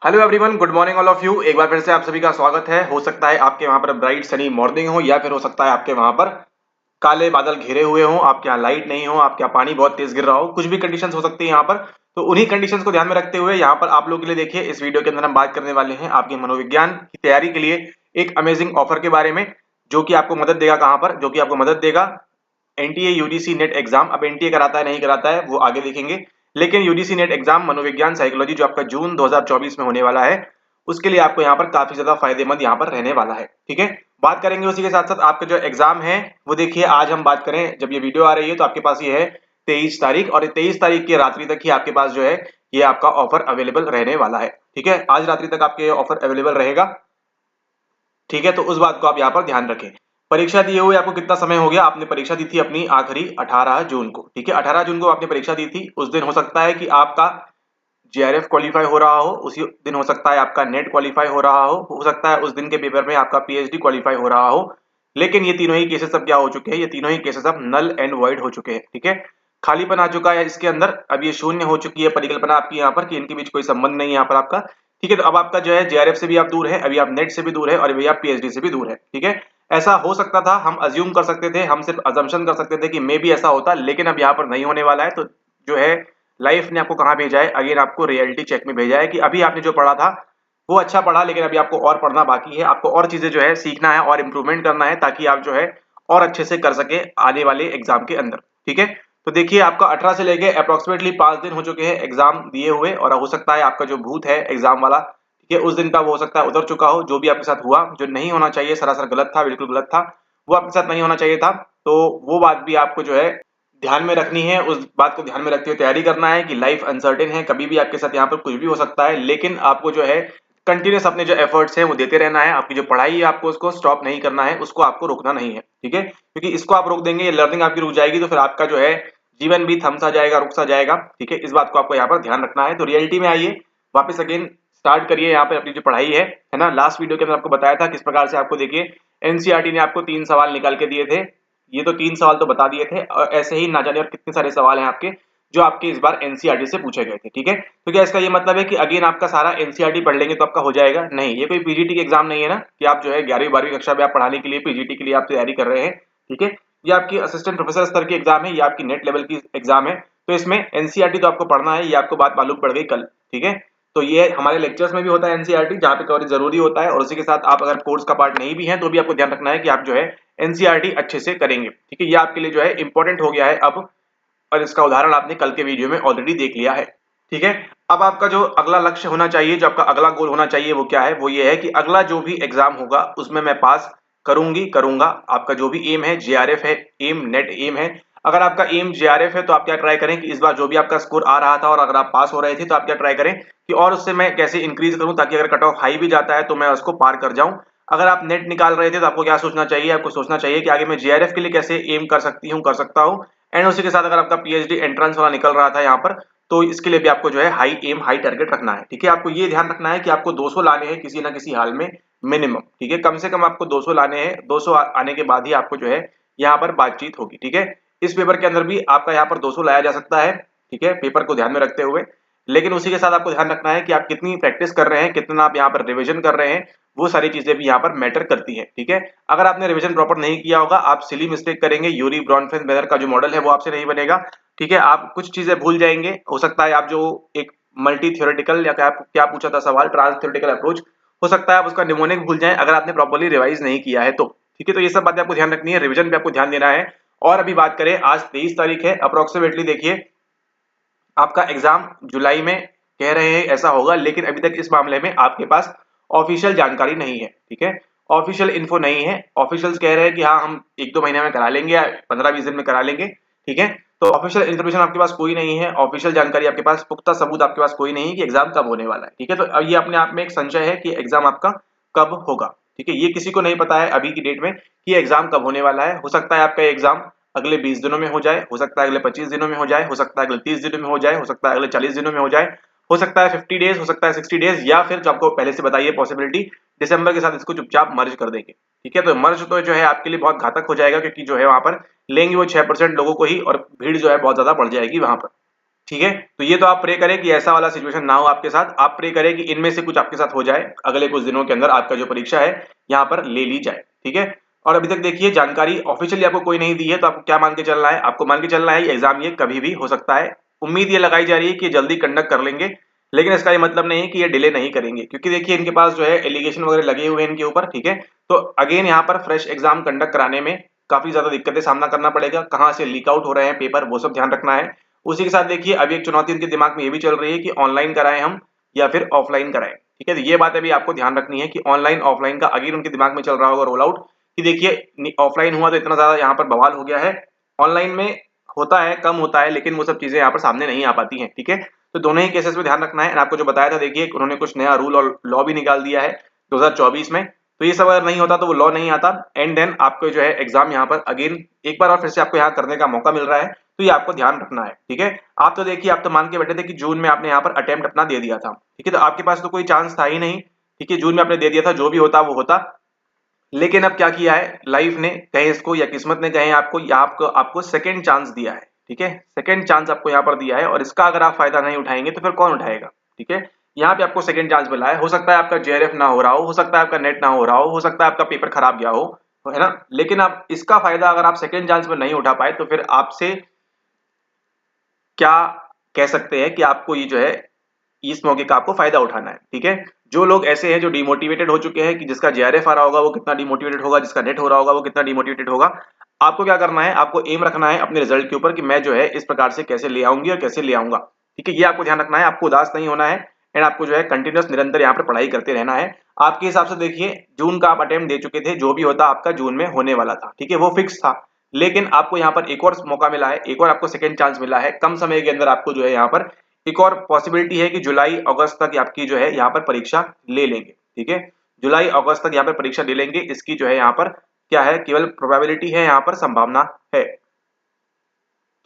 Hello everyone, good morning all of you. एक बार फिर से आप सभी का स्वागत है। हो सकता है आपके वहां पर ब्राइट सनी मॉर्निंग हो, या फिर हो सकता है आपके वहां पर काले बादल घिरे हुए हों, आपके यहाँ लाइट नहीं हो, आपके यहाँ पानी बहुत तेज गिर रहा हो, कुछ भी कंडीशंस हो सकती है यहाँ पर। तो उन्हीं कंडीशंस को ध्यान में रखते हुए यहाँ पर आप लोगों के लिए देखिए, इस वीडियो के अंदर हम बात करने वाले हैं आपके मनोविज्ञान की तैयारी के लिए एक अमेजिंग ऑफर के बारे में, जो कि आपको मदद देगा। कहाँ पर? जो कि आपको मदद देगा एनटीए यूजीसी नेट एग्जाम। अब एनटीए कराता है नहीं कराता है वो आगे देखेंगे, लेकिन यूजीसी नेट एग्जाम मनोविज्ञान साइकोलॉजी जो आपका जून 2024 में होने वाला है, उसके लिए आपको यहाँ पर काफी ज्यादा फायदेमंद यहाँ पर रहने वाला है। ठीक है, बात करेंगे उसी के साथ साथ आपके जो एग्जाम है वो देखिए, आज हम बात करें, जब ये वीडियो आ रही है तो आपके पास ये है 23 तारीख, और 23 तारीख की रात्रि तक ही आपके पास जो है ये आपका ऑफर अवेलेबल रहने वाला है। ठीक है, आज रात्रि तक आपके ऑफर अवेलेबल रहेगा। ठीक है, तो उस बात को आप यहाँ पर ध्यान रखें। परीक्षा दिए हुए आपको कितना समय हो गया? आपने परीक्षा दी थी अपनी आखिरी 18 जून को। ठीक है, 18 जून को आपने परीक्षा दी थी। उस दिन हो सकता है कि आपका जेआरएफ क्वालिफाई हो रहा हो, उसी दिन हो सकता है आपका नेट क्वालिफाई हो सकता है उस दिन के पेपर में आपका पीएचडी क्वालिफाई हो रहा हो। लेकिन ये तीनों ही केसेस अब क्या हो चुके हैं? ये तीनों ही केसेस अब नल एंड वॉइड हो चुके हैं। ठीक है, खालीपन आ चुका है इसके अंदर। अब ये शून्य हो चुकी है परिकल्पना आपकी यहाँ पर कि इनके बीच कोई संबंध नहीं है यहाँ पर आपका। ठीक है, तो अब आपका जो है जेआरएफ से भी आप दूर है, अभी आप नेट से भी दूर है, और अभी आप पीएचडी से भी दूर है। ठीक है, ऐसा हो सकता था, हम अज्यूम कर सकते थे, हम सिर्फ अजम्पशन कर सकते थे कि मे भी ऐसा होता, लेकिन अब यहाँ पर नहीं होने वाला है। तो जो है लाइफ ने आपको कहाँ भेजा है? अगेन आपको रियलिटी चेक में भेजा है कि अभी आपने जो पढ़ा था वो अच्छा पढ़ा, लेकिन अभी आपको और पढ़ना बाकी है, आपको और चीजें जो है सीखना है और इम्प्रूवमेंट करना है, ताकि आप जो है और अच्छे से कर सके आने वाले एग्जाम के अंदर। ठीक है, तो देखिए आपका 18 से लेके अप्रोक्सीमेटली 5 दिन हो चुके हैं एग्जाम दिए हुए, और हो सकता है आपका जो भूत है एग्जाम वाला, ठीक है, उस दिन का वो हो सकता है उतर चुका हो। जो भी आपके साथ हुआ, जो नहीं होना चाहिए, सरासर गलत था, बिल्कुल गलत था, वो आपके साथ नहीं होना चाहिए था। तो वो बात भी आपको जो है ध्यान में रखनी है। उस बात को ध्यान में रखते हुए तैयारी करना है कि लाइफ अनसर्टेन है, कभी भी आपके साथ यहाँ पर कुछ भी हो सकता है, लेकिन आपको जो है कंटिन्यूस अपने जो एफर्ट्स हैं वो देते रहना है। आपकी जो पढ़ाई है आपको उसको स्टॉप नहीं करना है, उसको आपको रोकना नहीं है। ठीक है, क्योंकि इसको आप रोक देंगे, ये लर्निंग आपकी रुक जाएगी, तो फिर आपका जो है जीवन भी थम सा जाएगा, रुक सा जाएगा। ठीक है, इस बात को आपको यहाँ पर ध्यान रखना है। तो रियलिटी में आइए, वापस अगेन स्टार्ट करिए यहाँ पे अपनी जो पढ़ाई है ना। लास्ट वीडियो के अंदर आपको बताया था किस प्रकार से आपको देखिए एनसीईआरटी ने आपको 3 सवाल निकाल के दिए थे। ये तो 3 सवाल तो बता दिए थे, और ऐसे ही ना जाने और कितने सारे सवाल हैं आपके जो आपके इस बार एनसीईआरटी से पूछे गए थे। ठीक है, तो क्या इसका ये मतलब है कि अगेन आपका सारा एनसीईआरटी पढ़ लेंगे तो आपका हो जाएगा? नहीं, ये कोई पीजीटी की एग्जाम नहीं है ना कि आप जो है 11वीं 12वीं कक्षा में आप पढ़ाने के लिए पीजीटी के लिए आप तैयारी कर रहे हैं। ठीक है, ये आपकी असिस्टेंट प्रोफेसर स्तर की एग्जाम है, ये आपकी नेट लेवल की एग्जाम है। तो इसमें एनसीईआरटी तो आपको पढ़ना है, ये आपको बात मालूम पड़ गई कल। ठीक है, तो ये हमारे लेक्चर्स में भी होता है एनसीईआरटी, जहाँ पे कवरेज जरूरी होता है, और उसी के साथ आप अगर कोर्स का पार्ट नहीं भी है तो भी आपको ध्यान रखना है कि आप जो है एनसीईआरटी अच्छे से करेंगे। ठीक है, ये आपके लिए जो है इंपॉर्टेंट हो गया है अब, और इसका उदाहरण आपने कल के वीडियो में ऑलरेडी देख लिया है। ठीक है, अब आपका जो अगला लक्ष्य होना चाहिए, जो आपका अगला गोल होना चाहिए, वो क्या है? वो ये है कि अगला जो भी एग्जाम होगा उसमें मैं पास करूंगा। आपका जो भी एम है, जेआरएफ है एम, नेट एम है। अगर आपका एम जेआरएफ है तो आप क्या ट्राई करें कि इस बार जो भी आपका स्कोर आ रहा था और अगर आप पास हो रहे थे, तो आप क्या ट्राई करें कि और उससे मैं कैसे इंक्रीज करूं, ताकि अगर कट ऑफ हाई भी जाता है तो मैं उसको पार कर जाऊं। अगर आप नेट निकाल रहे थे तो आपको क्या सोचना चाहिए? आपको सोचना चाहिए कि आगे मैं जेआरएफ के लिए कैसे एम कर सकता हूं। एंड उसी के साथ अगर आपका पीएचडी एंट्रेंस वाला निकल रहा था यहाँ पर, तो इसके लिए भी आपको जो है हाई एम, हाई टारगेट रखना है। ठीक है, आपको ये ध्यान रखना है कि आपको 200 लाने हैं किसी ना किसी हाल में, मिनिमम। ठीक है, कम से कम आपको 200 लाने हैं। 200 आने के बाद ही आपको जो है यहाँ पर बातचीत होगी। ठीक है, इस पेपर के अंदर भी आपका यहाँ पर 200 लाया जा सकता है। ठीक है, पेपर को ध्यान में रखते हुए, लेकिन उसी के साथ आपको ध्यान रखना है कि आप कितनी प्रैक्टिस कर रहे हैं, कितना आप यहाँ पर रिविजन कर रहे हैं, वो सारी चीजें भी यहाँ पर मैटर करती है। ठीक है, अगर आपने रिवीजन प्रॉपर नहीं किया होगा, आप सिली मिस्टेक करेंगे, यूरी ब्रॉनफेन बेनर का जो मॉडल है वो आपसे नहीं बनेगा। ठीक है, आप कुछ चीजें भूल जाएंगे। हो सकता है आप जो एक मल्टी थ्योरेटिकल, या क्या पूछा था सवाल, ट्रांस थ्योरेटिकल अप्रोच, हो सकता है आप उसका निमोनिक भूल जाएं अगर आपने प्रॉपर्ली रिवाइज नहीं किया है तो। ठीक है, तो ये सब बातें आपको ध्यान रखनी है, रिविजन पे आपको ध्यान देना है। और अभी बात करें, आज 23 तारीख है, अप्रोक्सीमेटली देखिए आपका एग्जाम जुलाई में कह रहे हैं ऐसा होगा, लेकिन अभी तक इस मामले में आपके पास ऑफिशियल जानकारी नहीं है। ठीक है, ऑफिशियल इन्फो नहीं है। ऑफिशियल्स कह रहे हैं कि हाँ हम 1-2 महीने में करा लेंगे, या 15-20 दिन में करा लेंगे। ठीक है, तो ऑफिशियल इन्फॉर्मेशन आपके पास कोई नहीं है, ऑफिशियल जानकारी आपके पास, पुख्ता सबूत आपके पास कोई नहीं है कि एग्जाम कब होने वाला है। ठीक है, तो अब ये अपने आप में एक संशय है कि एग्जाम आपका कब होगा। ठीक है, ये किसी को नहीं पता है अभी की डेट में कि एग्जाम कब होने वाला है। हो सकता है आपका एग्जाम अगले 20 दिनों में हो जाए, हो सकता है अगले 25 दिनों में हो जाए, हो सकता है अगले 30 दिनों में हो जाए, हो सकता है अगले 40 दिनों में हो जाए, हो सकता है 50 डेज, हो सकता है 60 डेज, या फिर जो आपको पहले से बताइए पॉसिबिलिटी, दिसंबर के साथ इसको चुपचाप मर्ज कर देंगे। ठीक है, तो मर्ज तो जो है आपके लिए बहुत घातक हो जाएगा, क्योंकि जो है वहां पर लेंगे वो 6% लोगों को ही, और भीड़ जो है बहुत ज्यादा बढ़ जाएगी वहां पर। ठीक है। तो ये तो आप प्रे करें कि ऐसा वाला सिचुएशन ना हो आपके साथ। आप प्रे करें कि इनमें से कुछ आपके साथ हो जाए, अगले कुछ दिनों के अंदर आपका जो परीक्षा है यहाँ पर ले ली जाए। ठीक है। और अभी तक देखिए जानकारी ऑफिशियली आपको कोई नहीं दी है, तो आपको क्या मान के चलना है? आपको मान के चलना है एग्जाम ये कभी भी हो सकता है। उम्मीद ये लगाई जा रही है कि जल्दी कंडक्ट कर लेंगे, लेकिन इसका ये मतलब नहीं है कि ये डिले नहीं करेंगे, क्योंकि देखिए इनके पास जो है एलिगेशन वगैरह लगे हुए हैं इनके ऊपर। ठीक है। तो अगेन यहाँ पर फ्रेश एग्जाम कंडक्ट कराने में काफी ज्यादा दिक्कतें सामना करना पड़ेगा। कहाँ से लीक आउट हो रहे हैं पेपर, वो सब ध्यान रखना है। उसी के साथ देखिए अभी एक चुनौती उनके दिमाग में ये भी चल रही है कि ऑनलाइन कराएं हम या फिर ऑफलाइन कराएं। ठीक है। तो ये बात अभी आपको ध्यान रखनी है कि ऑनलाइन ऑफलाइन का अगेन उनके दिमाग में चल रहा होगा रोल आउट, कि देखिए ऑफलाइन हुआ तो इतना ज्यादा यहाँ पर बवाल हो गया है, ऑनलाइन में होता है कम होता है, लेकिन वो सब चीजें यहाँ पर सामने नहीं आ पाती हैं। ठीक है। तो दोनों ही केसेस में ध्यान रखना है। आपको जो बताया था देखिए उन्होंने कुछ नया रूल और लॉ भी निकाल दिया है 2024 में। तो ये सब अगर नहीं होता तो वो लॉ नहीं आता, एंड देन आपको जो है एग्जाम यहाँ पर अगेन एक बार और फिर से आपको यहाँ करने का मौका मिल रहा है। तो ये आपको ध्यान रखना है। ठीक है। आप तो देखिए आप तो मान के बैठे थे कि जून में आपने यहाँ पर अटेम्प्ट अपना दे दिया था। ठीक है। तो आपके पास तो कोई चांस था ही नहीं। ठीक है। जून में आपने दे दिया था, जो भी होता वो होता। लेकिन अब क्या किया है लाइफ ने, कहें इसको या किस्मत ने कहें आपको, या आपको आपको सेकंड चांस दिया है। ठीक है। सेकंड चांस आपको यहाँ पर दिया है, और इसका अगर आप फायदा नहीं उठाएंगे तो फिर कौन उठाएगा? ठीक है। यहाँ पे आपको सेकंड चांस मिला है। हो सकता है आपका जेआरएफ ना हो रहा हो सकता है आपका नेट ना हो सकता है आपका पेपर खराब गया हो, है ना। लेकिन आप इसका फायदा अगर आप सेकंड चांस में नहीं उठा पाए तो फिर आपसे क्या कह सकते हैं कि आपको ये जो है इस मौके का आपको फायदा उठाना है। ठीक है। जो लोग ऐसे हैं जो डिमोटिवेटेड हो चुके हैं, कि जिसका जेआरएफ आ रहा होगा वो कितना डिमोटिवेटेड होगा, जिसका नेट हो रहा होगा वो कितना डिमोटिवेटेड होगा, आपको क्या करना है? आपको एम रखना है अपने रिजल्ट के ऊपर कि मैं जो है इस प्रकार से कैसे ले आऊंगी और कैसे ले आऊंगा। ठीक है। ये आपको ध्यान रखना है। आपको उदास नहीं होना है, एंड आपको जो है कंटिन्यूस निरंतर यहाँ पर पढ़ाई करते रहना है। आपके हिसाब से देखिए जून का आप अटेम्प्ट दे चुके थे, जो भी होता आपका जून में होने वाला था। ठीक है। वो फिक्स था। लेकिन आपको यहाँ पर एक और मौका मिला है, एक और आपको सेकंड चांस मिला है। कम समय के अंदर आपको जो है यहाँ पर एक और पॉसिबिलिटी है कि जुलाई अगस्त तक आपकी जो है यहाँ पर परीक्षा ले लेंगे। ठीक है। जुलाई अगस्त तक यहाँ पर परीक्षा ले लेंगे, इसकी जो है यहाँ पर क्या है, केवल प्रोबेबिलिटी है, यहाँ पर संभावना है।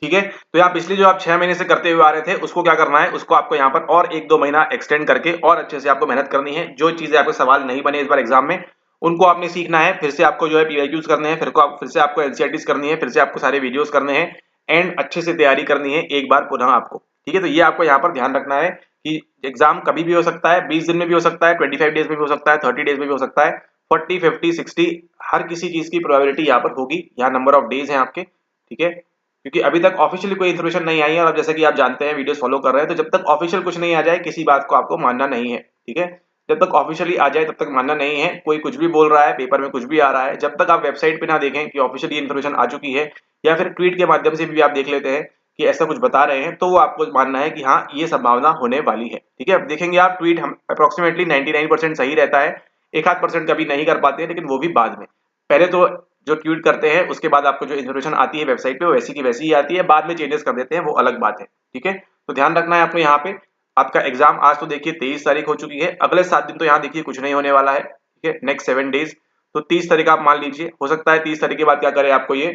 ठीक है। तो यहाँ पिछले जो आप 6 महीने से करते हुए आ रहे थे उसको क्या करना है, उसको आपको यहाँ पर और 1-2 महीना एक्सटेंड करके और अच्छे से आपको मेहनत करनी है। जो चीजें आपके सवाल नहीं बने इस बार एग्जाम में उनको आपने सीखना है। फिर से आपको जो है पीवाईक्यूज करने हैं, फिर से आपको एनसीईआरटीज करनी है, फिर से आपको सारे वीडियोस करने हैं, एंड अच्छे से तैयारी करनी है एक बार पुनः आपको। ठीक है। तो ये आपको यहाँ पर ध्यान रखना है कि एग्जाम कभी भी हो सकता है, 20 दिन में भी हो सकता है, 25 डेज में भी हो सकता है, 30 डेज में भी हो सकता है, 40, 50, 60 हर किसी चीज की प्रोबेबिलिटी यहाँ पर होगी। यहाँ नंबर ऑफ डेज हैं आपके। ठीक है। क्योंकि अभी तक ऑफिशियली कोई इन्फॉर्मेशन नहीं आई है, और अब जैसे कि आप जानते हैं वीडियोस फॉलो कर रहे हैं, तो जब तक ऑफिशियल कुछ नहीं आ जाए किसी बात को आपको मानना नहीं है। ठीक है। जब तक ऑफिशियली आ जाए तब तक मानना नहीं है। कोई कुछ भी बोल रहा है, पेपर में कुछ भी आ रहा है, जब तक आप वेबसाइट पे ना देखें कि ऑफिशियली इन्फॉर्मेशन आ चुकी है, या फिर ट्वीट के माध्यम से भी आप देख लेते हैं कि ऐसा कुछ बता रहे हैं, तो वो आपको मानना है कि हाँ ये संभावना होने वाली है। ठीक है। अब देखेंगे आप ट्वीट हम अप्रोक्सीमेटली 99% सही रहता है, एक आध परसेंट कभी नहीं कर पाते हैं, लेकिन वो भी बाद में। पहले तो जो ट्वीट करते हैं उसके बाद आपको जो इन्फॉर्मेशन आती है वेबसाइट पे वो वैसी की वैसी ही आती है, बाद में चेंजेस कर देते हैं, वो अलग बात है। ठीक है। तो ध्यान रखना है आपको यहाँ पे। आपका एग्जाम आज तो देखिए 23 तारीख हो चुकी है, अगले 7 दिन तो यहाँ देखिए कुछ नहीं होने वाला है। ठीक है। नेक्स्ट 7 डेज तो 30 तारीख आप मान लीजिए। हो सकता है 30 तारीख के बाद क्या करे आपको ये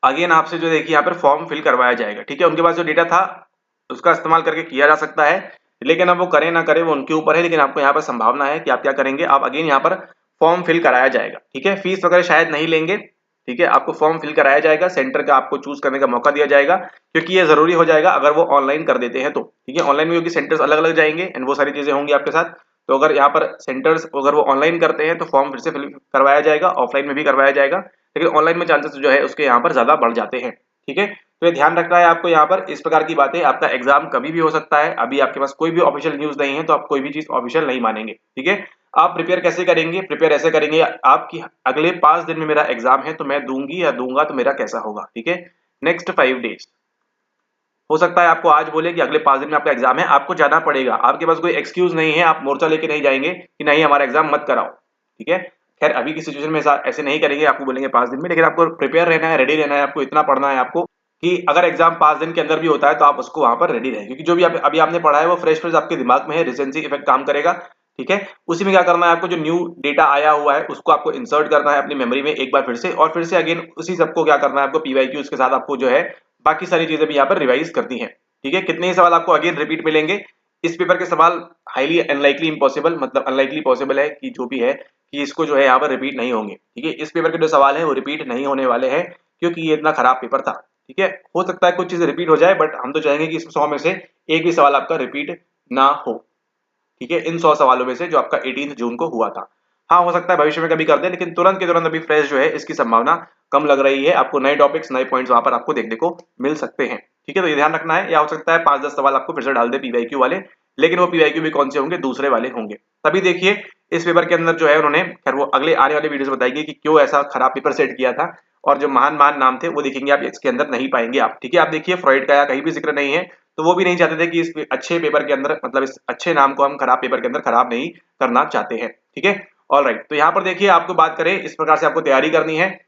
अगेन आपसे जो देखिए यहाँ पर फॉर्म फिल करवाया जाएगा। ठीक है। उनके पास जो डेटा था उसका इस्तेमाल करके किया जा सकता है, लेकिन अब वो करें ना करें वो उनके ऊपर है। लेकिन आपको यहाँ पर संभावना है कि आप क्या करेंगे, आप अगेन यहाँ पर फॉर्म फिल कराया जाएगा। ठीक है। फीस वगैरह शायद नहीं लेंगे। ठीक है। आपको फॉर्म फिल कराया जाएगा, सेंटर का आपको चूज करने का मौका दिया जाएगा, क्योंकि ये जरूरी हो जाएगा अगर वो ऑनलाइन कर देते हैं तो। ठीक है। ऑनलाइन में क्योंकि सेंटर्स अलग अलग जाएंगे एंड वो सारी चीजें होंगी आपके साथ। तो अगर यहाँ पर सेंटर्स अगर वो ऑनलाइन करते हैं तो फॉर्म फिर से फिल करवाया जाएगा, ऑफलाइन में भी करवाया जाएगा, लेकिन ऑनलाइन में चांसेस जो है उसके यहाँ पर ज्यादा बढ़ जाते हैं। ठीक है। तो ये ध्यान रखना है आपको यहाँ पर इस प्रकार की बातें। आपका एग्जाम कभी भी हो सकता है, अभी आपके पास कोई भी ऑफिशियल न्यूज नहीं है तो आप कोई भी चीज ऑफिशियल नहीं मानेंगे। ठीक है। आप प्रिपेयर कैसे करेंगे? प्रिपेयर ऐसे करेंगे आपकी अगले 5 दिन में मेरा एग्जाम है तो मैं दूंगी या दूंगा तो मेरा कैसा होगा। ठीक है। नेक्स्ट 5 डेज हो सकता है आपको आज बोले कि अगले 5 दिन में आपका एग्जाम है, आपको जाना पड़ेगा। आपके पास कोई एक्सक्यूज नहीं है, आप मोर्चा लेके नहीं जाएंगे कि नहीं हमारा एग्जाम मत कराओ। ठीक है। खैर अभी की सिचुएशन में ऐसे नहीं करेंगे, आपको बोलेंगे 5 दिन में, लेकिन आपको प्रिपेयर रहना है, रेडी रहना है। आपको इतना पढ़ना है आपको कि अगर एग्जाम 5 दिन के अंदर भी होता है तो आप उसको वहां पर रेडी रहें, क्योंकि जो भी अभी आपने पढ़ा है वो फ्रेश आपके दिमाग में है, रिसेंसी इफेक्ट काम करेगा। ठीक है। उसी में क्या करना है आपको, जो न्यू डेटा आया हुआ है उसको आपको इंसर्ट करना है अपनी मेमोरी में एक बार फिर से, और फिर से अगेन उसी सबको क्या करना है आपको पीवाईक्यूज के साथ आपको जो है बाकी सारी चीजें भी यहाँ पर रिवाइज करती हैं। ठीक है। कितने ही सवाल आपको अगेन रिपीट मिलेंगे। इस पेपर के सवाल हाईली अनलाइकली इम्पॉसिबल, मतलब अनलाइकली पॉसिबल है कि जो भी है कि इसको जो है यहाँ पर रिपीट नहीं होंगे। ठीक है। इस पेपर के जो सवाल है वो रिपीट नहीं होने वाले हैं, क्योंकि ये इतना खराब पेपर था। ठीक है, हो सकता है कुछ चीजें रिपीट हो जाए, बट हम तो चाहेंगे कि इस 100 में से एक भी सवाल आपका रिपीट ना हो। ठीक है, इन 100 सवालों में से जो आपका 18 जून को हुआ था। हाँ, हो सकता है भविष्य में कभी कर दे, लेकिन तुरंत के तुरंत अभी फ्रेश जो है इसकी संभावना कम लग रही है। आपको नए टॉपिक्स, नए पॉइंट्स वहां पर आपको देखने को मिल सकते हैं। ठीक है, तो ये ध्यान रखना है। या हो सकता है 5-10 सवाल आपको फिर से डाल दे पीवाईक्यू वाले, लेकिन वो पीवाईक्यू भी कौन से होंगे, दूसरे वाले होंगे। तभी देखिए इस पेपर के अंदर जो है उन्होंने, खैर वो अगले आने वाले वीडियोस बताएगी कि क्यों ऐसा खराब पेपर सेट किया था, और जो महान महान नाम थे वो देखेंगे आप, इसके अंदर नहीं पाएंगे आप। ठीक है, आप देखिए फ्रॉइड का या कहीं भी जिक्र नहीं है, तो वो भी नहीं चाहते थे कि इस अच्छे पेपर के अंदर, मतलब इस अच्छे नाम को हम खराब पेपर के अंदर खराब नहीं करना चाहते हैं। ठीक है, ऑल राइट। तो यहाँ पर देखिए आपको बात करें, इस प्रकार से आपको तैयारी करनी है,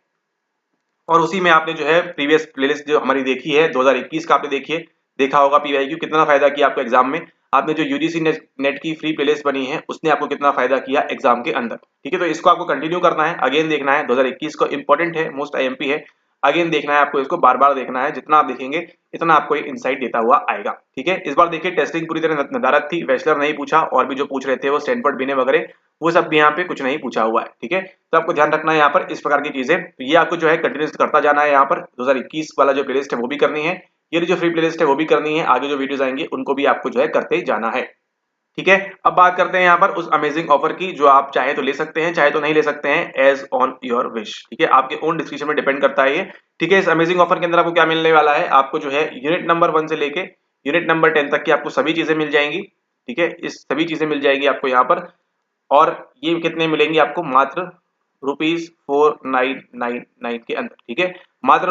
और उसी में आपने जो है प्रीवियस प्लेलिस्ट जो हमारी देखी है 2021 का, आपने देखा होगा पीवाईक्यू कितना फायदा किया आपको एग्जाम में। आपने जो यूजीसी नेट की फ्री प्लेलिस्ट बनी है उसने आपको कितना फायदा किया एग्जाम के अंदर। ठीक है, तो इसको आपको कंटिन्यू करना है, अगेन देखना है। 2021 को इंपॉर्टेंट है, मोस्ट आईएमपी है, अगेन देखना है आपको, इसको बार बार देखना है। जितना आप देखेंगे इतना आपको इनसाइट देता हुआ आएगा। ठीक है, इस बार देखिए टेस्टिंग पूरी तरह नदारद थी, बैचलर नहीं पूछा, और भी जो पूछ रहे थे वो स्टैनफोर्ड बीने वगैरह, वो सब भी यहाँ पे कुछ नहीं पूछा हुआ है। ठीक है, तो आपको ध्यान रखना है यहाँ पर इस प्रकार की चीजें। तो ये आपको जो है कंटिन्यूस करता जाना है। यहाँ पर 2021 वाला जो प्लेलिस्ट है वो भी करनी है, ये जो फ्री प्लेलिस्ट है वो भी करनी है, आगे जो वीडियोस आएंगे उनको भी आपको जो है करते जाना है। ठीक है, अब बात करते हैं यहाँ पर उस अमेजिंग ऑफर की, जो आप चाहे तो ले सकते हैं, चाहे तो नहीं ले सकते हैं, एज ऑन योर विश। ठीक है, आपके ओन डिस्क्रिप्शन में डिपेंड करता है ये। ठीक है, इस अमेजिंग ऑफर के अंदर आपको क्या मिलने वाला है, आपको जो है यूनिट नंबर 1 से लेके यूनिट नंबर 10 तक की आपको सभी चीजें मिल जाएंगी। ठीक है, इस सभी चीजें मिल जाएंगी आपको यहाँ पर, और ये कितने मिलेंगे आपको, मात्र ₹4999 के अंदर। ठीक है, मात्र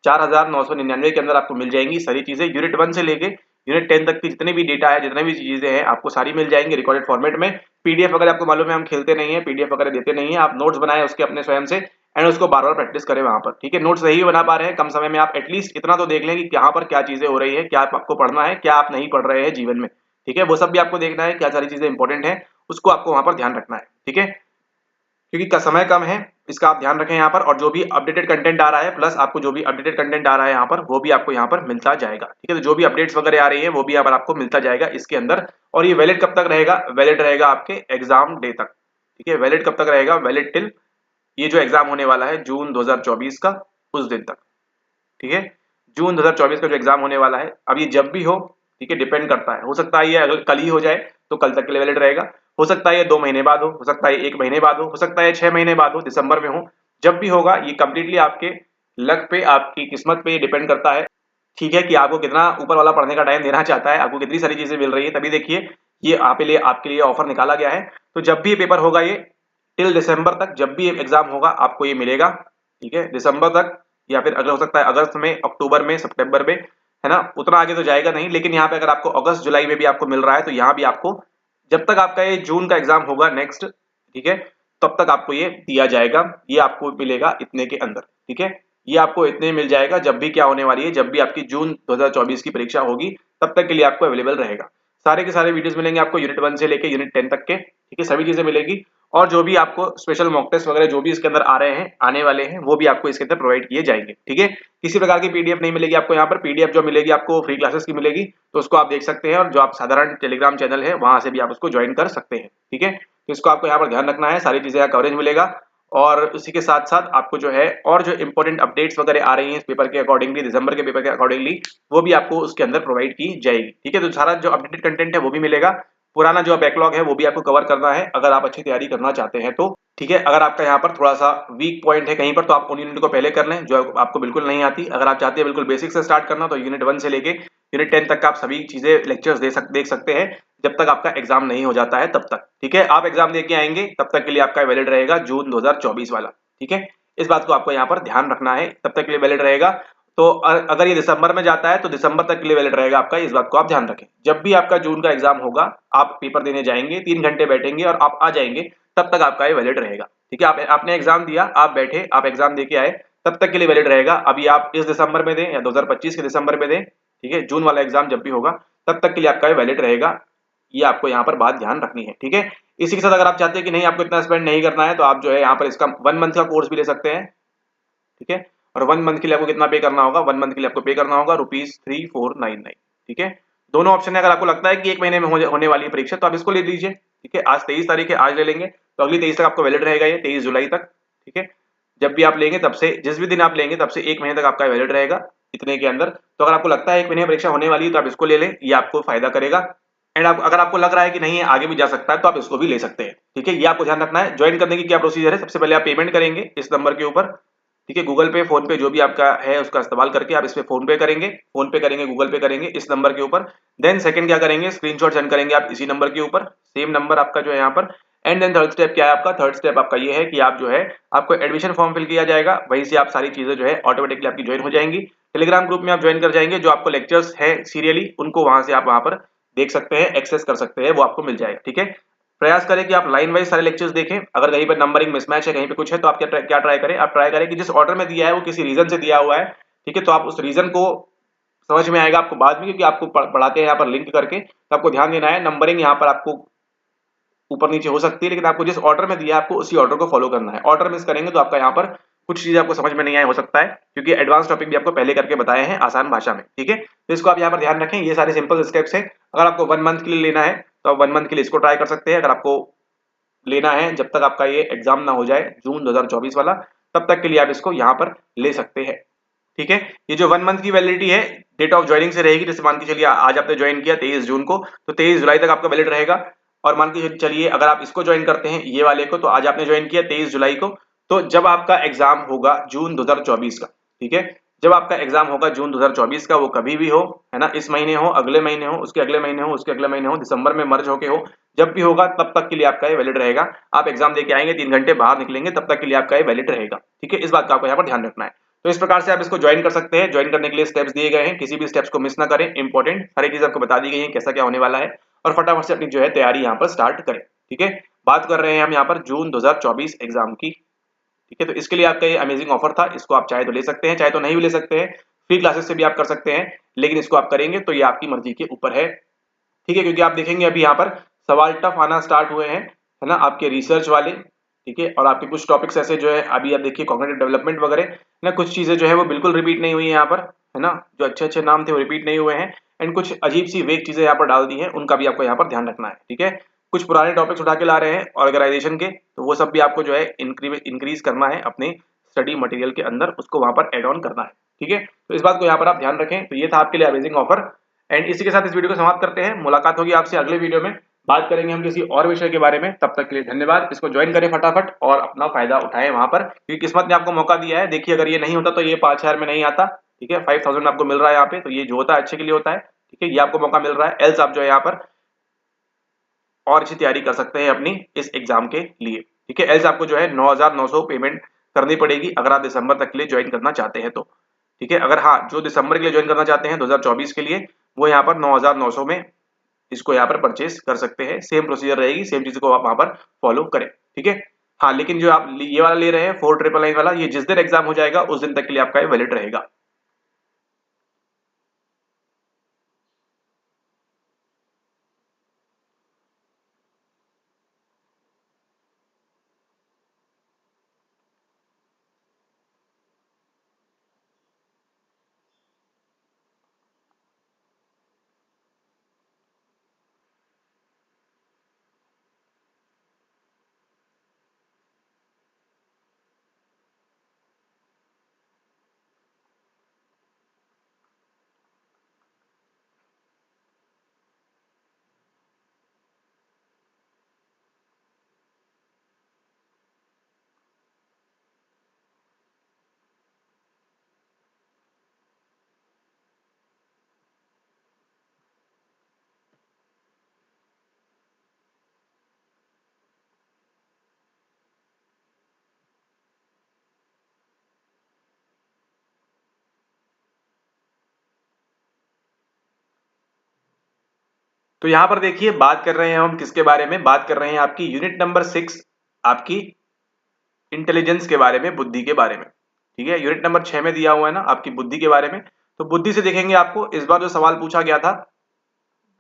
₹4999 के अंदर आपको मिल जाएंगी सारी चीजें। यूनिट 1 से लेके यूनिट 10 तक की जितने भी डेटा है, जितने भी चीजें हैं, आपको सारी मिल जाएंगी रिकॉर्डेड फॉर्मेट में। पीडीएफ वगैरह आपको मालूम है हम खेलते नहीं है, पीडीएफ वगैरह देते नहीं है, आप नोट्स बनाए उसके अपने स्वयं से, एंड उसको बार बार प्रैक्टिस करें वहां पर। ठीक है, नोट्स नहीं बना पा रहे हैं कम समय में, आप एटलीस्ट इतना तो देख लें कि यहाँ पर क्या चीजें हो रही है, क्या आपको पढ़ना है, क्या आप नहीं पढ़ रहे हैं जीवन में। ठीक है, वो सब भी आपको देखना है, क्या सारी चीजें इंपॉर्टेंट है, उसको आपको वहां पर ध्यान रखना है। ठीक है, क्योंकि का समय कम है, इसका आप ध्यान रखें यहाँ पर। और जो भी अपडेटेड कंटेंट आ रहा है, प्लस आपको जो भी अपडेटेड कंटेंट आ रहा है यहाँ पर, वो भी आपको यहाँ पर मिलता जाएगा। ठीक है, तो जो भी अपडेट्स वगैरह आ रही है वो भी यहाँ पर आपको मिलता जाएगा इसके अंदर। और ये वैलिड कब तक रहेगा, वैलिड रहेगा आपके एग्जाम डे तक। ठीक है, वैलिड कब तक रहेगा, वैलिड टिल ये जो एग्जाम होने वाला है जून 2024 का, उस दिन तक। ठीक है, जून 2024 का जो एग्जाम होने वाला है, अब ये जब भी हो, ठीक है, डिपेंड करता है, हो सकता है ये अगर कल ही हो जाए तो कल तक के लिए वैलिड रहेगा, हो सकता है ये 2 महीने बाद हो सकता है 1 महीने बाद हो सकता है 6 महीने बाद हो, दिसंबर में हो, जब भी होगा ये कंप्लीटली आपके लक पे, आपकी किस्मत पे डिपेंड करता है। ठीक है, कि आपको कितना ऊपर वाला पढ़ने का टाइम देना चाहता है, आपको कितनी सारी चीजें मिल रही है। तभी देखिए ये आपके लिए ऑफर निकाला गया है। तो जब भी पेपर होगा ये टिल दिसंबर तक, जब भी एग्जाम होगा आपको ये मिलेगा। ठीक है, दिसंबर तक, या फिर अगला हो सकता है अगस्त में, अक्टूबर में, सितंबर में, है ना, उतना आगे तो जाएगा नहीं। लेकिन यहाँ पे अगर आपको अगस्त जुलाई में भी आपको मिल रहा है, तो यहाँ भी आपको जब तक आपका ये जून का एग्जाम होगा नेक्स्ट, ठीक है, तब तक आपको ये दिया जाएगा, ये आपको मिलेगा इतने के अंदर। ठीक है, ये आपको इतने मिल जाएगा जब भी क्या होने वाली है, जब भी आपकी जून 2024 की परीक्षा होगी, तब तक के लिए आपको अवेलेबल रहेगा। सारे के सारे वीडियोस मिलेंगे आपको यूनिट 1 से लेके यूनिट 10 तक के। ठीक है, सभी चीजें मिलेगी, और जो भी आपको स्पेशल मॉक टेस्ट वगैरह जो भी इसके अंदर आ रहे हैं, आने वाले हैं, वो भी आपको इसके अंदर प्रोवाइड किए जाएंगे। ठीक है, किसी प्रकार की पीडीएफ नहीं मिलेगी आपको यहाँ पर, पीडीएफ जो मिलेगी आपको फ्री क्लासेस की मिलेगी, तो उसको आप देख सकते हैं, और जो आप साधारण टेलीग्राम चैनल है वहां से भी आप उसको ज्वाइन कर सकते हैं। ठीक है, तो इसको आपको यहाँ पर ध्यान रखना है, सारी चीजें कवरेज मिलेगा। और उसी के साथ साथ आपको जो है और जो इंपॉर्टेंट अपडेट्स वगैरह आ रही हैं इस पेपर के अकॉर्डिंगली, दिसंबर के पेपर के अकॉर्डिंगली, वो भी आपको उसके अंदर प्रोवाइड की जाएगी। ठीक है, तो सारा जो अपडेटेड कंटेंट है वो भी मिलेगा, पुराना जो बैकलॉग है वो भी आपको कवर करना है अगर आप अच्छी तैयारी करना चाहते हैं तो। ठीक है, अगर आपका यहाँ पर थोड़ा सा वीक पॉइंट है कहीं पर, तो आप उन यूनिट को पहले कर लें जो आपको बिल्कुल नहीं आती। अगर आप चाहते हैं बिल्कुल बेसिक से स्टार्ट करना, तो यूनिट 1 से लेके यूनिट 10 तक का आप सभी चीजें लेक्चर्स देख सकते हैं, जब तक आपका एग्जाम नहीं हो जाता है तब तक। ठीक है, आप एग्जाम देके आएंगे तब तक के लिए आपका वैलिड रहेगा जून 2024 वाला। ठीक है, इस बात को आपको यहाँ पर ध्यान रखना है, तब तक के लिए वैलिड रहेगा। तो अगर ये दिसंबर में जाता है तो दिसंबर तक के लिए वैलिड रहेगा आपका, इस बात को आप ध्यान रखें। जब भी आपका जून का एग्जाम होगा, आप पेपर देने जाएंगे, 3 घंटे बैठेंगे और आप आ जाएंगे, तब तक आपका ये वैलिड रहेगा। ठीक है, आपने एग्जाम दिया, आप बैठे, आप एग्जाम देके आए, तब तक के लिए वैलिड रहेगा। अभी आप इस दिसंबर में दें या 2025 के दिसंबर में दें, ठीक है, जून वाला एग्जाम जब भी होगा तब तक के लिए आपका ये वैलिड रहेगा। ये आपको यहाँ पर बात ध्यान रखनी है। ठीक है, इसी के साथ अगर आप चाहते हैं कि नहीं आपको इतना स्पेंड नहीं करना है, तो आप जो है यहाँ पर इसका 1 मंथ का कोर्स भी ले सकते हैं। ठीक है, और 1 मंथ के लिए आपको कितना पे करना होगा, 1 मंथ के लिए आपको पे करना होगा ₹3499। ठीक है, दोनों ऑप्शन है। अगर आपको लगता है कि 1 महीने में होने वाली है परीक्षा, तो आप इसको ले लीजिए। ठीक है, आज 23 तारीख है, आज ले लेंगे तो अगली 23 तक आपको वैलिड रहेगा, ये 23 जुलाई तक। ठीक है, जब भी आप लेंगे तब से, जिस भी दिन आप लेंगे तब से 1 महीने तक आपका वैलिड रहेगा इतने के अंदर। तो अगर आपको लगता है 1 महीने में परीक्षा होने वाली है तो आप इसको ले लें, ये आपको फायदा करेगा। एंड अगर आपको लग रहा है कि नहीं है आगे भी जा सकता है तो आप इसको भी ले सकते हैं। ठीक है, ये आपको ध्यान रखना है। ज्वाइन करने की क्या प्रोसीजर है, सबसे पहले आप पेमेंट करेंगे इस नंबर के ऊपर। ठीक है, गूगल पे, फोन पे जो भी आपका है उसका इस्तेमाल करके आप इस पे फोन पे करेंगे, गूगल पे करेंगे इस नंबर के ऊपर। देन सेकंड क्या करेंगे, स्क्रीनशॉट सेंड करेंगे आप इसी नंबर के ऊपर, सेम नंबर आपका जो है यहाँ पर। एंड देन थर्ड स्टेप क्या है आपका, थर्ड स्टेप आपका ये है कि आप जो है आपको एडमिशन फॉर्म फिल किया जाएगा, वहीं से आप सारी चीजें जो है ऑटोमेटिकली आपकी ज्वाइन हो जाएंगी। टेलीग्राम ग्रुप में आप ज्वाइन कर जाएंगे, जो आपको लेक्चर्स है सीरियली उनको वहां से आप वहां पर देख सकते हैं, एक्सेस कर सकते हैं, वो आपको मिल जाएगा। ठीक है, प्रयास करें कि आप लाइन वाइज सारे लेक्चर्स देखें। अगर कहीं पर नंबरिंग मिसमैच है, कहीं पे कुछ है, तो आप क्या ट्राई करें, आप ट्राई करें कि जिस ऑर्डर में दिया है वो किसी रीजन से दिया हुआ है। ठीक है, तो आप उस रीजन को समझ में आएगा आपको बाद में, क्योंकि आपको पढ़ाते हैं यहाँ पर लिंक करके, तो आपको ध्यान देना है। नंबरिंग यहाँ पर आपको ऊपर नीचे हो सकती है, लेकिन आपको जिस ऑर्डर में दिया है आपको उसी ऑर्डर को फॉलो करना है। ऑर्डर मिस करेंगे तो आपका यहाँ पर कुछ चीजें आपको समझ में नहीं आए हो सकता है, क्योंकि एडवांस टॉपिक भी आपको पहले करके बताए हैं आसान भाषा में। ठीक है, तो इसको आप यहाँ पर ध्यान रखें, ये सारे सिंपल स्टेप्स हैं। अगर आपको 1 मंथ के लिए लेना है तो आप 1 मंथ के लिए इसको ट्राई कर सकते हैं। अगर आपको लेना है जब तक आपका ये एग्जाम ना हो जाए जून 2024 वाला, तब तक के लिए आप इसको यहाँ पर ले सकते हैं। ठीक है, ये जो 1 मंथ की वैलिडिटी है डेट ऑफ ज्वाइनिंग से रहेगी। जैसे मान के चलिए आज आपने ज्वाइन किया 23 जून को, तो 23 जुलाई तक आपका वैलिड रहेगा। और मान के चलिए अगर आप इसको ज्वाइन करते हैं ये वाले को, तो आज आपने ज्वाइन किया 23 जुलाई को, तो जब आपका एग्जाम होगा जून 2024 का, ठीक है, जब आपका एग्जाम होगा जून 2024 का, वो कभी भी हो, है ना, इस महीने हो, अगले महीने हो, उसके अगले महीने हो, उसके अगले महीने हो, दिसंबर में मर्ज होके हो, जब भी होगा तब तक के लिए आपका ये वैलिड रहेगा। आप एग्जाम देके आएंगे 3 घंटे बाहर निकलेंगे तब तक के लिए आपका ये वैलिड रहेगा। ठीक है, इस बात का आपको यहाँ पर ध्यान रखना है। तो इस प्रकार से आप इसको ज्वाइन कर सकते हैं। ज्वाइन करने के लिए स्टेप्स दिए गए हैं, किसी भी स्टेप्स को मिस ना करें, इंपॉर्टेंट सारी चीज आपको बता दी गई है कैसा क्या होने वाला है, और फटाफट से अपनी जो है तैयारी यहाँ पर स्टार्ट करें। ठीक है, बात कर रहे हैं हम यहाँ पर जून 2024 एग्जाम की। ठीक है, तो इसके लिए आपका ये अमेजिंग ऑफर था, इसको आप चाहे तो ले सकते हैं, चाहे तो नहीं भी ले सकते हैं, फ्री क्लासेस से भी आप कर सकते हैं, लेकिन इसको आप करेंगे तो ये आपकी मर्जी के ऊपर है। ठीक है, क्योंकि आप देखेंगे अभी यहाँ पर सवाल टफ आना स्टार्ट हुए हैं, है ना, आपके रिसर्च वाले। ठीक है, और आपके कुछ टॉपिक्स ऐसे जो है अभी आप देखिए कॉग्निटिव डेवलपमेंट वगैरह ना, कुछ चीजें जो है वो बिल्कुल रिपीट नहीं हुई है यहाँ पर, है ना, जो अच्छे अच्छे नाम थे वो रिपीट नहीं हुए हैं। एंड कुछ अजीब सी वेग चीजें यहाँ पर डाल दी हैं, उनका भी आपको यहाँ पर ध्यान रखना है। ठीक है, कुछ पुराने टॉपिक्स उठा के ला रहे हैं ऑर्गेनाइजेशन के, तो वो सब भी आपको जो है इंक्रीज करना है अपने स्टडी मटेरियल के अंदर, उसको वहां पर एड ऑन करना है। ठीक है, तो इस बात को यहाँ पर आप ध्यान रखें। तो ये था आपके लिए अमेजिंग ऑफर। एंड इसी के साथ इस वीडियो को समाप्त करते हैं। मुलाकात होगी आपसे अगले वीडियो में, बात करेंगे हम किसी और विषय के बारे में। तब तक के लिए धन्यवाद। इसको ज्वाइन करें फटाफट और अपना फायदा उठाएं वहां पर, क्योंकि किस्मत ने आपको मौका दिया है। देखिए अगर ये नहीं होता तो ये 5000 में नहीं आता। ठीक है, 5000 आपको मिल रहा है यहाँ पे, तो ये जो होता है अच्छे के लिए होता है। ठीक है, ये आपको मौका मिल रहा है, एल्स आप जो है यहाँ पर और अच्छी तैयारी कर सकते हैं अपनी इस एग्जाम के लिए। ठीक है, एल्स आपको जो है 9900 पेमेंट करनी पड़ेगी अगर आप दिसंबर तक के लिए ज्वाइन करना चाहते हैं तो। ठीक है, अगर हाँ जो दिसंबर के लिए ज्वाइन करना चाहते हैं 2024 के लिए, वो यहाँ पर 9900 में इसको यहाँ पर परचेस कर सकते हैं। सेम प्रोसीजर रहेगी, सेम चीज को आप वहां पर फॉलो करें। ठीक है, हाँ लेकिन जो आप ये वाला ले रहे हैं 4999 वाला, ये जिस दिन एग्जाम हो जाएगा उस दिन तक के लिए आपका वैलिड रहेगा। तो यहां पर देखिए बात कर रहे हैं हम किसके बारे में, बात कर रहे हैं आपकी यूनिट नंबर 6, आपकी इंटेलिजेंस के बारे में, बुद्धि के बारे में। ठीक है, यूनिट नंबर 6 में दिया हुआ है ना आपकी बुद्धि के बारे में। तो बुद्धि से देखेंगे आपको इस बार जो सवाल पूछा गया था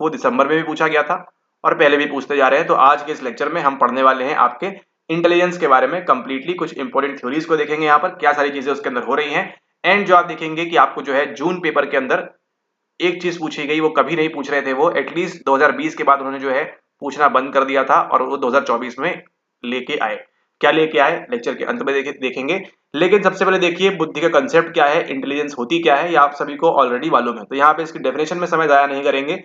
वो दिसंबर में भी पूछा गया था और पहले भी पूछते जा रहे हैं। तो आज के इस लेक्चर में हम पढ़ने वाले हैं आपके इंटेलिजेंस के बारे में कंप्लीटली। कुछ इंपॉर्टेंट थ्योरीज को देखेंगे यहाँ पर क्या सारी चीजें उसके अंदर हो रही हैं। एंड जो आप देखेंगे कि आपको जो है जून पेपर के अंदर एक चीज पूछी गई, वो कभी नहीं पूछ रहे थे, वो एटलीस्ट 2020 के बाद उन्होंने जो है पूछना बंद कर दिया था और वो 2024 में लेके आए। क्या लेके आए लेक्चर के अंत में देखेंगे। लेकिन सबसे पहले देखिए बुद्धि का कंसेप्ट क्या है, इंटेलिजेंस होती क्या है, ये आप सभी को ऑलरेडी मालूम है। तो यहाँ पे इसकी डेफिनेशन में समय जाया नहीं करेंगे,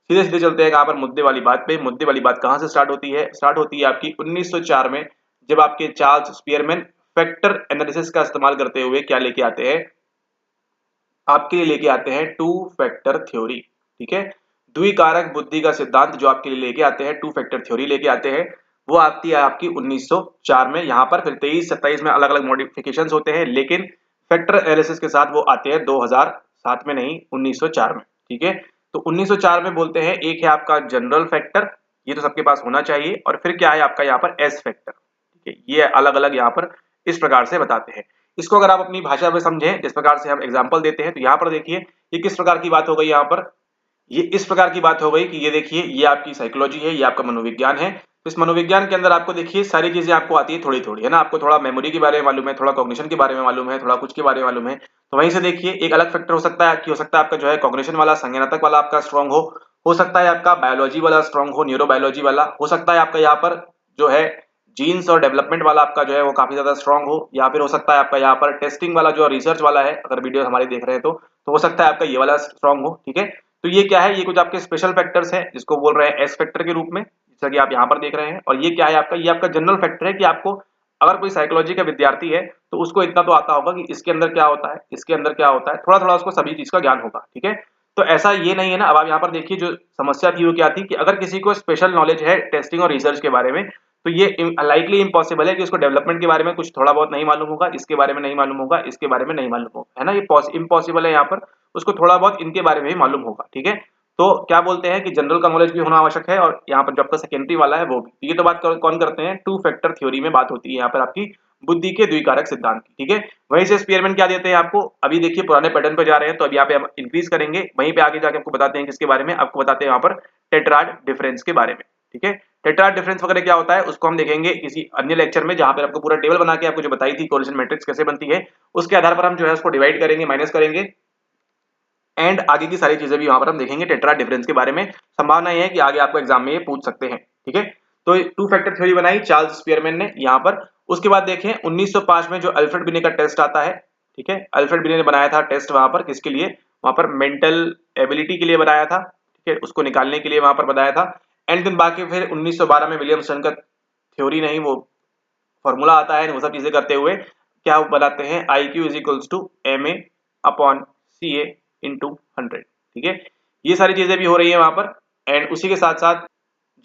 सीधे सीधे चलते हैं कहाँ पर, मुद्दे वाली बात पे। मुद्दे वाली बात कहाँ से स्टार्ट होती है? स्टार्ट होती है आपकी 1904 में, जब आपके चार्ल्स स्पीयरमैन फैक्टर एनालिसिस का इस्तेमाल करते हुए क्या लेके आते हैं, आपके लिए लेके आते हैं टू फैक्टर थ्योरी। ठीक है, द्विकारक बुद्धि का सिद्धांत जो आपके लिए लेके आते हैं, टू फैक्टर थ्योरी लेके आते हैं, वो आती है आपकी 1904 में। यहाँ पर फिर 23-27 में अलग अलग मॉडिफिकेशंस होते हैं, लेकिन फैक्टर एनालिसिस के साथ वो आते हैं 2007 में, नहीं 1904 में। ठीक है, तो 1904 में बोलते हैं एक है आपका जनरल फैक्टर, ये तो सबके पास होना चाहिए, और फिर क्या है आपका यहाँ पर एस फैक्टर। ठीक है, ये अलग अलग यहाँ पर इस प्रकार से बताते हैं। इसको अगर आप अपनी भाषा में समझें, जिस प्रकार से हम एग्जाम्पल देते हैं, तो यहाँ पर देखिए ये किस प्रकार की बात हो गई। यहाँ पर ये इस प्रकार की बात हो गई कि ये देखिए ये आपकी साइकोलॉजी है, ये आपका मनोविज्ञान है। तो इस मनोविज्ञान के अंदर आपको देखिए सारी चीजें आपको आती है थोड़ी थोड़ी, है ना। आपको थोड़ा मेमोरी के बारे में मालूम है, थोड़ा कॉग्निशन के बारे में मालूम है, थोड़ा कुछ के बारे में मालूम है। तो वहीं से देखिए एक अलग फैक्टर हो सकता है कि हो सकता है आपका जो है कॉग्निशन वाला, संज्ञानात्मक वाला आपका स्ट्रॉन्ग हो सकता है आपका बायोलॉजी वाला स्ट्रॉन्ग हो, न्यूरोबायोलॉजी वाला हो सकता है आपका यहाँ पर जो है जीन्स और डेवलपमेंट वाला आपका जो है वो काफी ज्यादा स्ट्रॉन्ग हो, या फिर हो सकता है आपका यहाँ पर टेस्टिंग वाला जो रिसर्च वाला है, अगर वीडियो हमारे देख रहे हैं तो हो सकता है आपका ये वाला स्ट्रॉन्ग हो। ठीक है, तो ये क्या है, ये कुछ आपके स्पेशल फैक्टर्स हैं जिसको बोल रहे हैं एस फैक्टर के रूप में, जैसा कि आप यहाँ पर देख रहे हैं। और ये क्या है आपका, ये आपका जनरल फैक्टर है कि आपको अगर कोई साइकोलॉजी का विद्यार्थी है तो उसको इतना तो आता होगा कि इसके अंदर क्या होता है, इसके अंदर क्या होता है, थोड़ा थोड़ा उसको सभी चीज का ज्ञान होगा। ठीक है, तो ऐसा ये नहीं है ना। अब आप यहाँ पर देखिए जो समस्या थी वो क्या थी कि अगर किसी को स्पेशल नॉलेज है टेस्टिंग और रिसर्च के बारे में, तो ये लाइकली इम्पॉसिबल है कि उसको डेवलपमेंट के बारे में कुछ थोड़ा बहुत नहीं मालूम होगा, इसके बारे में नहीं मालूम होगा, इसके बारे में नहीं मालूम होगा, है ना। ये इम्पॉसिबल है यहाँ पर, उसको थोड़ा बहुत इनके बारे में भी मालूम होगा। ठीक है, तो क्या बोलते हैं कि जनरल का नॉलेज भी होना आवश्यक है, और यहाँ पर जो आपका सेकेंडरी वाला है वो भी। ये तो बात कौन करते हैं, टू फैक्टर थ्योरी में बात होती है यहाँ पर आपकी बुद्धि के द्विकारक सिद्धांत की। ठीक है, वहीं से स्पीयरमैन क्या देते हैं आपको, अभी देखिए पुराने पैटर्न पे जा रहे हैं, तो अब यहाँ पे हम इंक्रीज करेंगे, वहीं पे आगे जाके आपको बताते हैं किसके बारे में, आपको बताते हैं यहाँ पर टेट्राड डिफरेंस के बारे में। ठीक है, टेट्राड डिफरेंस वगैरह क्या होता है उसको हम देखेंगे किसी अन्य लेक्चर में, जहां पर आपको पूरा टेबल बना के आपको जो बताई थी कोरिलेशन मैट्रिक्स कैसे बनती है, उसके आधार पर हम जो है उसको डिवाइड करेंगे, माइनस करेंगे, एंड आगे की सारी चीजें भी वहां पर हम देखेंगे टेट्राड डिफरेंस के बारे में। संभावना यह है कि आगे आपको एग्जाम में ये पूछ सकते हैं। ठीक है, तो टू फैक्टर थ्योरी बनाई चार्ल्स स्पीयरमैन ने यहाँ पर। उसके बाद देखें 1905 में जो अल्फ्रेड बिने का टेस्ट आता है। ठीक है, अल्फ्रेड बिने ने बनाया था टेस्ट वहां पर, किसके लिए, वहां पर मेंटल एबिलिटी के लिए बनाया था। ठीक है, उसको निकालने के लिए वहां पर बनाया था। एंड देन बाकी फिर 1912 में विलियमसन का थ्योरी नहीं, वो फॉर्मूला आता है, वो सब चीजें करते हुए क्या बनाते हैं, IQ is equals to MA upon CA into 100। ठीक है, ये सारी चीजें भी हो रही है वहां पर। एंड उसी के साथ साथ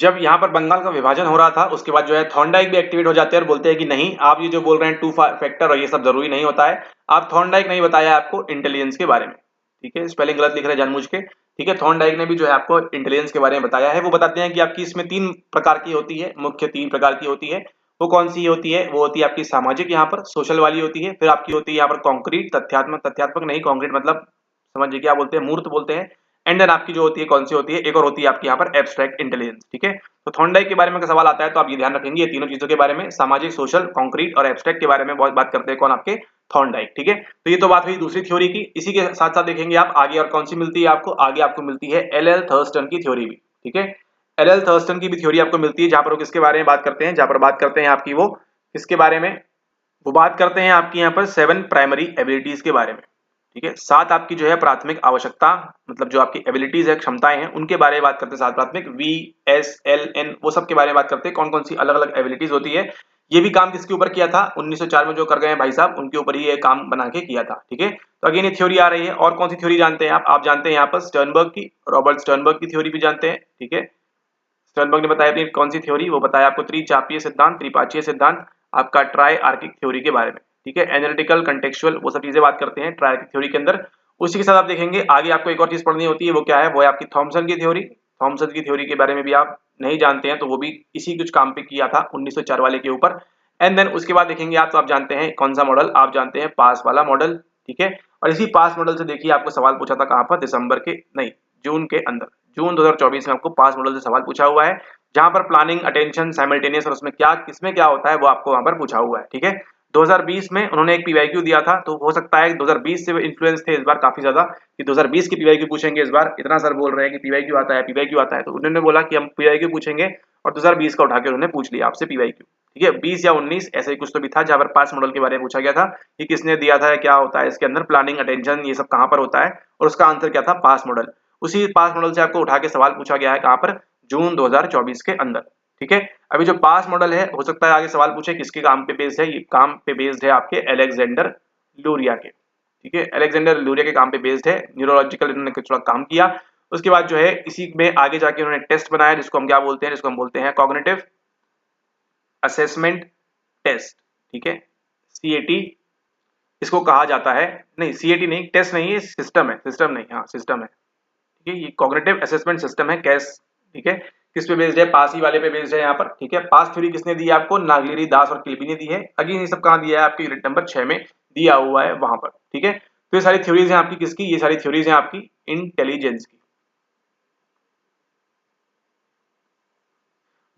जब यहाँ पर बंगाल का विभाजन हो रहा था, उसके बाद जो है थॉर्नडाइक भी एक्टिवेट हो जाते हैं और बोलते हैं कि नहीं, आप ये जो बोल रहे हैं टू फैक्टर और ये सब जरूरी नहीं होता है, आप थॉर्नडाइक नहीं बताया आपको इंटेलिजेंस के बारे में। ठीक है, स्पेलिंग गलत लिख रहे हैं जानबूझ के। ठीक है, थॉर्नडाइक ने भी जो है आपको इंटेलिजेंस के बारे में बताया है। वो बताते हैं कि आपकी इसमें 3 प्रकार की होती है, मुख्य 3 प्रकार की होती है। वो कौन सी होती है, वो होती है आपकी सामाजिक, यहाँ पर सोशल वाली होती है। फिर आपकी होती है यहाँ पर कॉन्क्रीट, तथ्यात्मक, तथ्यात्मक नहीं कॉन्क्रीट मतलब समझिए क्या बोलते हैं, मूर्त बोलते हैं। एंड देन आपकी जो होती है कौन सी होती है, एक और होती है आपकी यहाँ पर एब्स्ट्रैक्ट इंटेलिजेंस। ठीक है, तो थॉर्नडाइक के बारे में सवाल आता है तो आप ये ध्यान रखेंगे, ये तीनों चीजों के बारे में, सामाजिक, सोशल, कॉन्क्रीट और एब्स्ट्रैक्ट के बारे में बहुत बात करते हैं कौन, आपके थॉर्नडाइक। ठीक है, तो ये तो बात हुई दूसरी थ्योरी की। इसी के साथ साथ देखेंगे आप आगे और कौन सी मिलती है आपको, आगे आपको मिलती है LL थर्स्टन की थ्योरी भी। ठीक है, LL थर्स्टन की भी थ्योरी आपको मिलती है, जहां पर वो किसके बारे में बात करते हैं, जहां पर बात करते हैं आपकी वो किसके बारे में, वो बात करते हैं आपकी यहाँ पर 7 प्राइमरी एबिलिटीज के बारे में। ठीक है, 7 आपकी जो है प्राथमिक आवश्यकता, मतलब जो आपकी एबिलिटीज है, क्षमताएं हैं, उनके बारे में बात करते हैं। 7 प्राथमिक VSLN वो सब के बारे में बात करते हैं, कौन कौन सी अलग अलग एबिलिटीज होती है। ये भी काम किसके ऊपर किया था, 1904 में जो कर गए हैं भाई साहब, उनके ऊपर ही ये काम बना के किया था। ठीक है, तो अगेन ये थ्योरी आ रही है। और कौन सी थ्योरी जानते हैं आप जानते हैं यहाँ पर स्टर्नबर्ग की, रॉबर्ट स्टर्नबर्ग की थ्योरी भी जानते हैं। ठीक है, स्टर्नबर्ग ने बताया अपनी कौन सी थ्योरी, वो बताया आपको त्रिचापीय सिद्धांत, त्रिपाचीय सिद्धांत, आपका ट्राई आर्किक थ्योरी के बारे में। ठीक है, एनालिटिकल, कंटेक्चुअल वो सब चीजें बात करते हैं ट्राई आर्किक थ्योरी के अंदर। उसी के साथ आप देखेंगे आगे आपको एक और चीज पढ़नी होती है, वो क्या है, वो है आपकी थॉमसन की थ्योरी। थॉमसन की थ्योरी के बारे में भी आप नहीं जानते हैं तो वो भी इसी कुछ काम पे किया था 1904 वाले के ऊपर। एंड देन उसके बाद देखेंगे आप, तो आप जानते हैं कौन सा मॉडल, आप जानते हैं पास वाला मॉडल। ठीक है, और इसी पास मॉडल से देखिए आपको सवाल पूछा था कहां पर, दिसंबर के नहीं जून के अंदर, जून 2024 में आपको पास मॉडल से सवाल पूछा हुआ है, जहां पर प्लानिंग, अटेंशन, साइमल्टेनियस और उसमें क्या किसमें क्या होता है वो आपको वहां पर पूछा हुआ है। ठीक है, 2020 में उन्होंने एक PYQ दिया था, तो हो सकता है 2020 से इन्फ्लुएंस थे इस बार काफी ज्यादा कि 2020 की PYQ पूछेंगे इस बार। इतना सर बोल रहे हैं कि PYQ आता है, PYQ आता है, तो उन्होंने बोला कि हम PYQ पूछेंगे और 2020 का उठा के उन्होंने पूछ लिया आपसे PYQ। ठीक है, 20 या 19 ऐसे ही कुछ तो भी था, जहां पर पास मॉडल के बारे में पूछा गया था कि किसने दिया था, क्या होता है इसके अंदर, प्लानिंग, अटेंशन, ये सब कहां पर होता है, और उसका आंसर क्या था, पास मॉडल। उसी पास मॉडल से आपको उठा के सवाल पूछा गया है कहां पर, जून 2024 के अंदर। ठीक है, अभी जो पास मॉडल है, हो सकता है आगे सवाल पूछे किसके काम पे बेस्ड है, ये काम पे बेस्ड है आपके अलेक्जेंडर लूरिया के। ठीक है, अलेक्जेंडर लूरिया के काम पे बेस्ड है, न्यूरोलॉजिकल इन्होंने थोड़ा काम किया। उसके बाद जो है इसी में आगे जाके उन्होंने टेस्ट बनाया, जिसको हम क्या बोलते हैं, जिसको हम बोलते हैं कॉग्निटिव असेसमेंट टेस्ट। ठीक है, सीएटी इसको कहा जाता है, नहीं सीएटी नहीं, टेस्ट नहीं है, सिस्टम है, सिस्टम नहीं, हाँ सिस्टम है। ठीक है, ये कॉग्निटिव असेसमेंट सिस्टम है, कैस। ठीक है, किस पे बेस्ड है, पास ही वाले पे बेस्ड है यहाँ पर। ठीक है, पास थ्योरी किसने दी है आपको, नागलिरी, दास और किल्बी ने दी है। अगेन ये सब कहाँ दिया है, आपके यूनिट नंबर 6 में दिया हुआ है वहां पर। ठीक है, तो ये सारी थ्योरीज हैं आपकी किसकी, ये सारी थ्योरीज हैं आपकी इंटेलिजेंस की।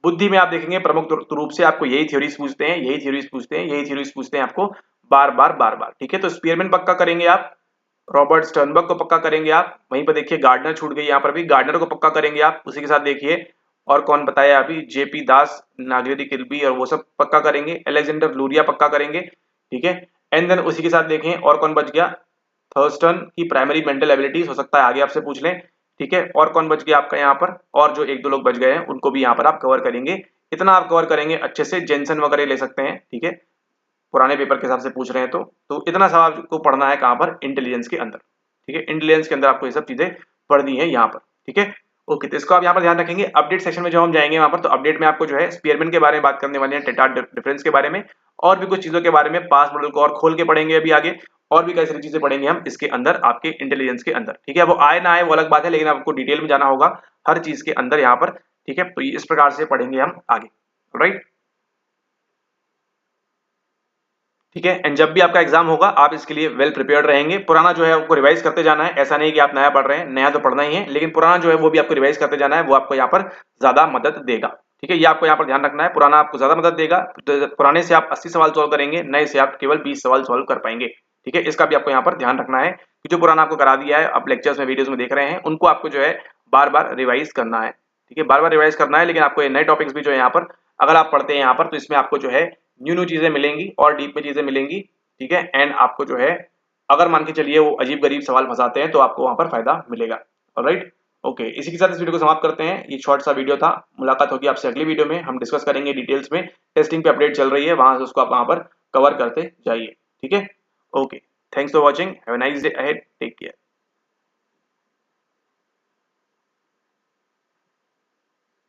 बुद्धि में आप देखेंगे प्रमुख रूप से आपको यही थ्योरीज पूछते हैं, यही थ्योरीज पूछते हैं, यही थ्योरीज पूछते हैं आपको बार बार बार बार। ठीक है, तो स्पीयरमैन पक्का करेंगे आप, रॉबर्ट स्टर्नबर्ग को पक्का करेंगे आप, वहीं पर देखिए गार्डनर छूट गई, यहाँ पर भी गार्डनर को पक्का करेंगे आप। उसी के साथ देखिए और कौन बताया अभी, जेपी दास, नागरिक किल्बी और वो सब पक्का करेंगे, अलेक्जेंडर लूरिया पक्का करेंगे। ठीक है, एंड देन उसी के साथ देखें और कौन बच गया, थर्स्टन की प्राइमरी मेंटल एबिलिटीज, हो सकता है आगे आपसे पूछ लें। ठीक है, और कौन बच गया आपका यहाँ पर, और जो एक दो लोग बच गए हैं उनको भी यहाँ पर आप कवर करेंगे। इतना आप कवर करेंगे अच्छे से, जेनसन वगैरह ले सकते हैं। ठीक है, पुराने पेपर के हिसाब से पूछ रहे हैं तो इतना सब आपको पढ़ना है कहां पर, इंटेलिजेंस के अंदर। ठीक है, इंटेलिजेंस के अंदर आपको ये सब चीजें पढ़नी है यहाँ पर। ठीक है, ओके, तो इसको आप यहाँ पर ध्यान रखेंगे। अपडेट सेक्शन में जो हम जाएंगे वहां पर, तो अपडेट में आपको जो है स्पीयरमैन के बारे में बात करने वाले हैं, टेटा डिफरेंस के बारे में, और भी कुछ चीजों के बारे में, पास मॉडल को और खोल के पढ़ेंगे अभी आगे, और भी कई सारी चीजें पढ़ेंगे हम इसके अंदर आपके इंटेलिजेंस के अंदर। ठीक है, वो आए ना आए वो अलग बात है, लेकिन आपको डिटेल में जाना होगा हर चीज के अंदर यहाँ पर। ठीक है, तो इस प्रकार से पढ़ेंगे हम आगे, राइट। ठीक है, एंड जब भी आपका एग्जाम होगा आप इसके लिए वेल प्रिपेयर्ड रहेंगे। पुराना जो है आपको रिवाइज करते जाना है, ऐसा नहीं कि आप नया पढ़ रहे हैं, नया तो पढ़ना ही है, लेकिन पुराना जो है वो भी आपको रिवाइज करते जाना है, वो आपको यहाँ पर ज्यादा मदद देगा। ठीक है, ये आपको यहाँ पर ध्यान रखना है, पुराना आपको ज्यादा मदद देगा। तो पुराने से आप 80 सवाल सॉल्व करेंगे, नए से आप केवल 20 सवाल सॉल्व कर पाएंगे। ठीक है, इसका भी आपको यहाँ पर ध्यान रखना है कि जो पुराना आपको करा दिया है, आप लेक्चर्स में, वीडियोज में देख रहे हैं, उनको आपको जो है बार बार रिवाइज करना है। ठीक है, बार बार रिवाइज करना है, लेकिन आपको ये नए टॉपिक्स भी जो है यहाँ पर अगर आप पढ़ते हैं यहाँ पर, तो इसमें आपको जो है न्यू न्यू चीजें मिलेंगी और डीप में चीजें मिलेंगी। ठीक है, एंड आपको जो है अगर मान के चलिए वो अजीब गरीब सवाल फंसाते हैं तो आपको वहां पर फायदा मिलेगा। ऑलराइट, ओके, इसी के साथ इस वीडियो को समाप्त करते हैं। ये शॉर्ट सा वीडियो था, मुलाकात होगी आपसे अगली वीडियो में, हम डिस्कस करेंगे डिटेल्स में, टेस्टिंग पे अपडेट चल रही है वहां से, उसको आप वहां पर कवर करते जाइए। ठीक है, okay, thanks for watching, have a nice day ahead, take care.